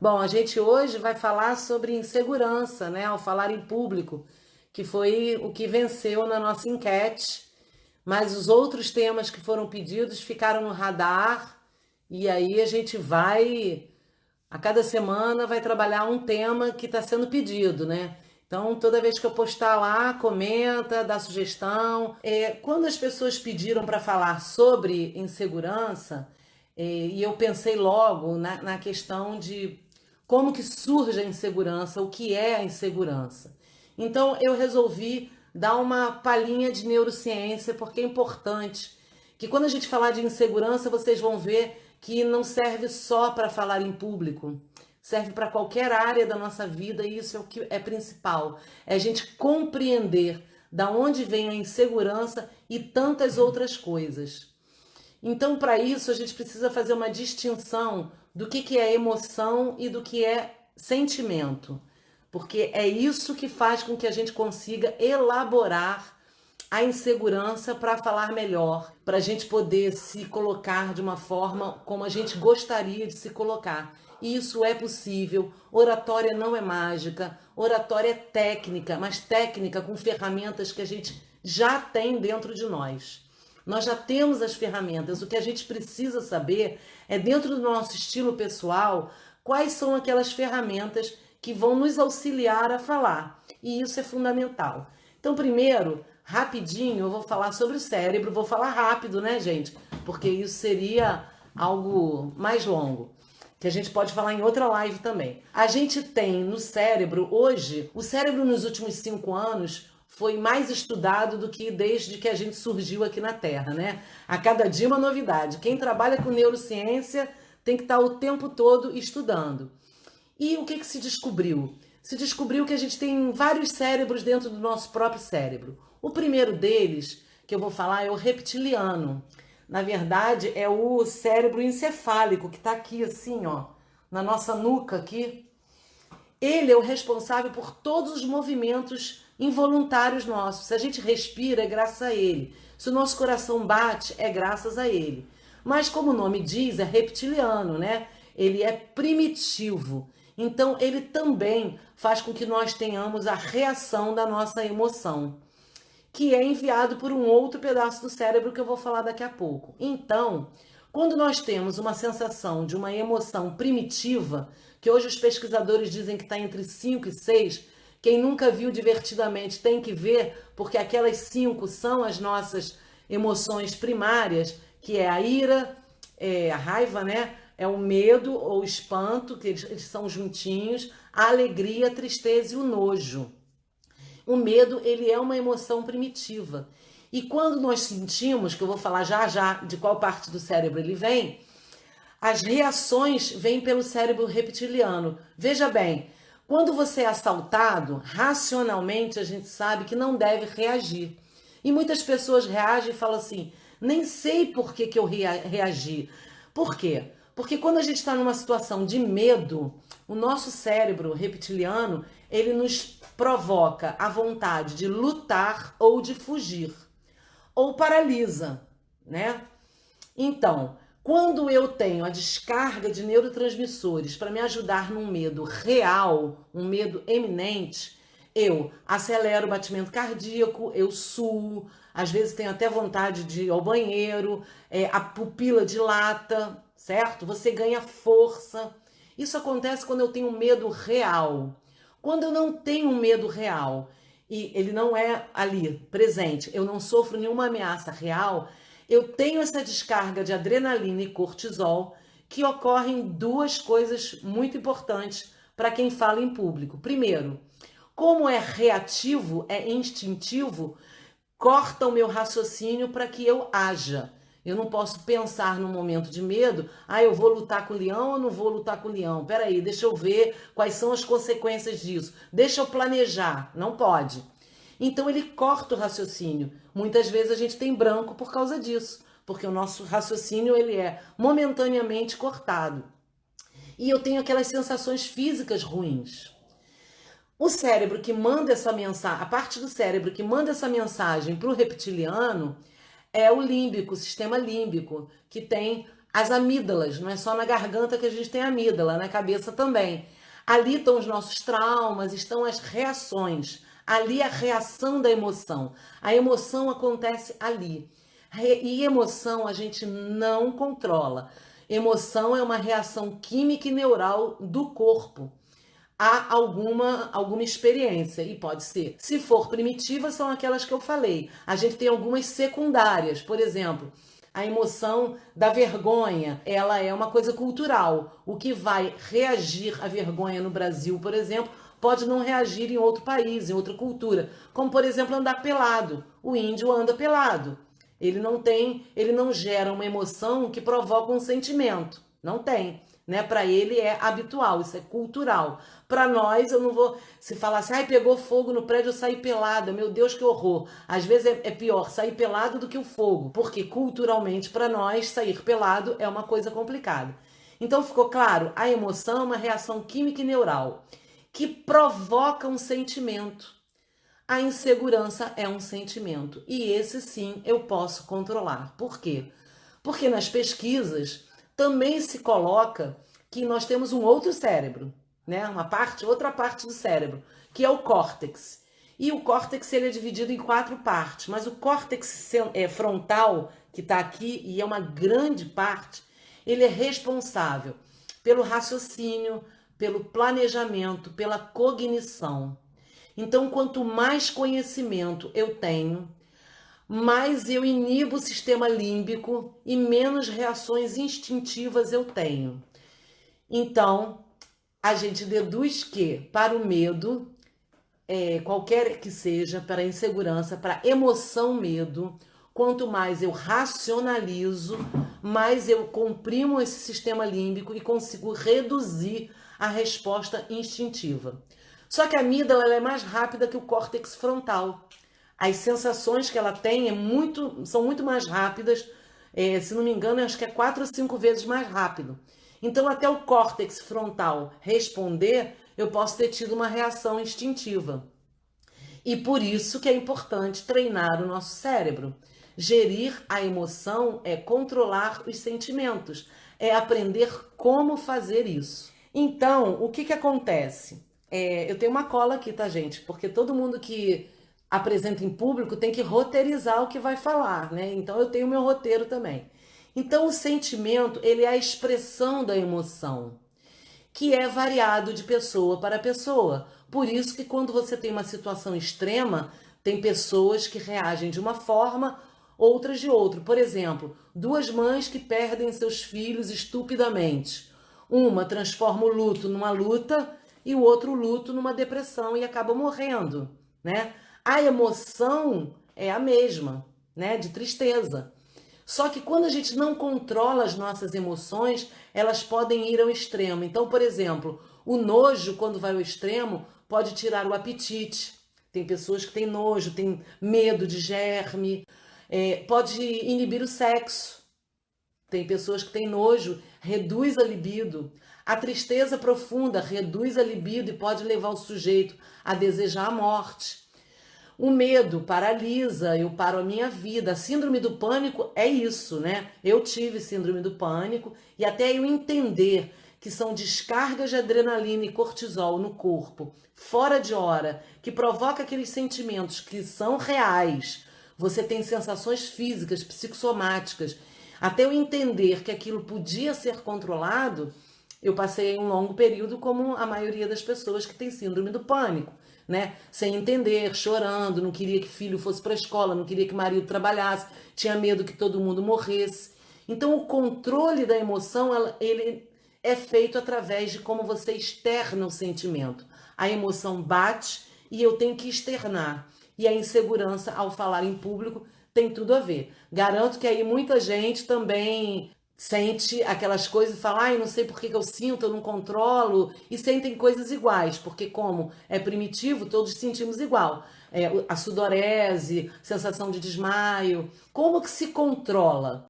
Bom, a gente hoje vai falar sobre insegurança, né, ao falar em público, que foi o que venceu na nossa enquete, mas os outros temas que foram pedidos ficaram no radar, e aí a gente vai, a cada semana, vai trabalhar um tema que está sendo pedido, né? Então, toda vez que eu postar lá, comenta, dá sugestão. Quando as pessoas pediram para falar sobre insegurança, e eu pensei logo na questão de como que surge a insegurança, o que é a insegurança. Então eu resolvi dar uma palhinha de neurociência, porque é importante que quando a gente falar de insegurança, vocês vão ver que não serve só para falar em público, serve para qualquer área da nossa vida e isso é o que é principal, é a gente compreender da onde vem a insegurança e tantas outras coisas. Então, para isso, a gente precisa fazer uma distinção do que é emoção e do que é sentimento. Porque é isso que faz com que a gente consiga elaborar a insegurança para falar melhor, para a gente poder se colocar de uma forma como a gente gostaria de se colocar. E isso é possível. Oratória não é mágica, oratória é técnica, mas técnica com ferramentas que a gente já tem dentro de nós. Nós já temos as ferramentas, o que a gente precisa saber é, dentro do nosso estilo pessoal, quais são aquelas ferramentas que vão nos auxiliar a falar. E isso é fundamental. Então, primeiro, rapidinho, eu vou falar sobre o cérebro, vou falar rápido, né, gente? Porque isso seria algo mais longo, que a gente pode falar em outra live também. A gente tem no cérebro, hoje, o cérebro nos últimos 5 anos foi mais estudado do que desde que a gente surgiu aqui na Terra, né? A cada dia uma novidade. Quem trabalha com neurociência tem que estar o tempo todo estudando. E o que se descobriu? Se descobriu que a gente tem vários cérebros dentro do nosso próprio cérebro. O primeiro deles, que eu vou falar, é o reptiliano. Na verdade, é o cérebro encefálico, que está aqui assim, ó, na nossa nuca aqui. Ele é o responsável por todos os movimentos involuntários nossos. Se a gente respira, é graças a ele. Se o nosso coração bate, é graças a ele. Mas como o nome diz, é reptiliano, né? Ele é primitivo. Então, ele também faz com que nós tenhamos a reação da nossa emoção, que é enviado por um outro pedaço do cérebro que eu vou falar daqui a pouco. Então, quando nós temos uma sensação de uma emoção primitiva, que hoje os pesquisadores dizem que está entre 5 e 6, quem nunca viu Divertidamente tem que ver, porque aquelas 5 são as nossas emoções primárias, que é a ira, a raiva, né? É o medo ou o espanto, que eles são juntinhos, a alegria, a tristeza e o nojo. O medo, ele é uma emoção primitiva. E quando nós sentimos, que eu vou falar já já de qual parte do cérebro ele vem, as reações vêm pelo cérebro reptiliano. Veja bem, quando você é assaltado, racionalmente a gente sabe que não deve reagir. E muitas pessoas reagem e falam assim, nem sei por que eu reagi. Por quê? Porque quando a gente está numa situação de medo, o nosso cérebro reptiliano, ele nos provoca a vontade de lutar ou de fugir, ou paralisa, né? Então, quando eu tenho a descarga de neurotransmissores para me ajudar num medo real, um medo eminente, eu acelero o batimento cardíaco, eu suo, às vezes tenho até vontade de ir ao banheiro, a pupila dilata, certo? Você ganha força. Isso acontece quando eu tenho medo real. Quando eu não tenho um medo real e ele não é ali, presente, eu não sofro nenhuma ameaça real, eu tenho essa descarga de adrenalina e cortisol que ocorrem duas coisas muito importantes para quem fala em público. Primeiro, como é reativo, é instintivo, corta o meu raciocínio para que eu haja. Eu não posso pensar num momento de medo, eu vou lutar com o leão ou não vou lutar com o leão? Peraí, deixa eu ver quais são as consequências disso. Deixa eu planejar. Não pode. Então ele corta o raciocínio. Muitas vezes a gente tem branco por causa disso, porque o nosso raciocínio ele é momentaneamente cortado. E eu tenho aquelas sensações físicas ruins. O cérebro que manda essa mensagem, a parte do cérebro que manda essa mensagem para o reptiliano é o límbico, o sistema límbico, que tem as amígdalas, não é só na garganta que a gente tem amígdala, na cabeça também. Ali estão os nossos traumas, estão as reações. Ali a reação da emoção. A emoção acontece ali. E emoção a gente não controla. Emoção é uma reação química e neural do corpo a alguma experiência, e pode ser. Se for primitiva, são aquelas que eu falei. A gente tem algumas secundárias, por exemplo, a emoção da vergonha, ela é uma coisa cultural. O que vai reagir à vergonha no Brasil, por exemplo, pode não reagir em outro país, em outra cultura. Como, por exemplo, andar pelado. O índio anda pelado. Ele não gera uma emoção que provoca um sentimento. Não tem. Né? Para ele é habitual, isso é cultural. Para nós, eu não vou. Se falar assim, ai, pegou fogo no prédio, eu saí pelada, meu Deus, que horror. Às vezes é pior sair pelado do que o fogo, porque culturalmente, para nós, sair pelado é uma coisa complicada. Então, ficou claro? A emoção é uma reação química e neural que provoca um sentimento. A insegurança é um sentimento. E esse sim eu posso controlar. Por quê? Porque nas pesquisas também se coloca que nós temos um outro cérebro, né? Outra parte do cérebro, que é o córtex. E o córtex ele é dividido em 4 partes, mas o córtex frontal, que está aqui e é uma grande parte, ele é responsável pelo raciocínio, pelo planejamento, pela cognição. Então, quanto mais conhecimento eu tenho, mais eu inibo o sistema límbico e menos reações instintivas eu tenho. Então, a gente deduz que para o medo, qualquer que seja, para a insegurança, para a emoção medo, quanto mais eu racionalizo, mais eu comprimo esse sistema límbico e consigo reduzir a resposta instintiva. Só que a amígdala ela é mais rápida que o córtex frontal. As sensações que ela tem são muito mais rápidas, se não me engano, acho que é 4 ou 5 vezes mais rápido. Então, até o córtex frontal responder, eu posso ter tido uma reação instintiva. E por isso que é importante treinar o nosso cérebro. Gerir a emoção é controlar os sentimentos, é aprender como fazer isso. Então, o que acontece? Eu tenho uma cola aqui, tá, gente? Porque todo mundo que apresenta em público tem que roteirizar o que vai falar, né? Então eu tenho meu roteiro também. Então o sentimento, ele é a expressão da emoção, que é variado de pessoa para pessoa. Por isso que quando você tem uma situação extrema, tem pessoas que reagem de uma forma, outras de outra. Por exemplo, 2 mães que perdem seus filhos estupidamente. Uma transforma o luto numa luta e o outro luto numa depressão e acaba morrendo, né? A emoção é a mesma, né? De tristeza. Só que quando a gente não controla as nossas emoções, elas podem ir ao extremo. Então, por exemplo, o nojo, quando vai ao extremo, pode tirar o apetite. Tem pessoas que têm nojo, têm medo de germe. Pode inibir o sexo. Tem pessoas que têm nojo, reduz a libido. A tristeza profunda reduz a libido e pode levar o sujeito a desejar a morte. O medo paralisa, eu paro a minha vida. A síndrome do pânico é isso, né? Eu tive síndrome do pânico e até eu entender que são descargas de adrenalina e cortisol no corpo, fora de hora, que provoca aqueles sentimentos que são reais. Você tem sensações físicas, psicossomáticas. Até eu entender que aquilo podia ser controlado, eu passei um longo período como a maioria das pessoas que tem síndrome do pânico, né? Sem entender, chorando, não queria que filho fosse para a escola, não queria que marido trabalhasse, tinha medo que todo mundo morresse. Então o controle da emoção, ele é feito através de como você externa o sentimento. A emoção bate e eu tenho que externar. E a insegurança ao falar em público tem tudo a ver. Garanto que aí muita gente também sente aquelas coisas e fala, ai, não sei por que eu sinto, eu não controlo, e sentem coisas iguais, porque como é primitivo, todos sentimos igual. A sudorese, sensação de desmaio. Como que se controla?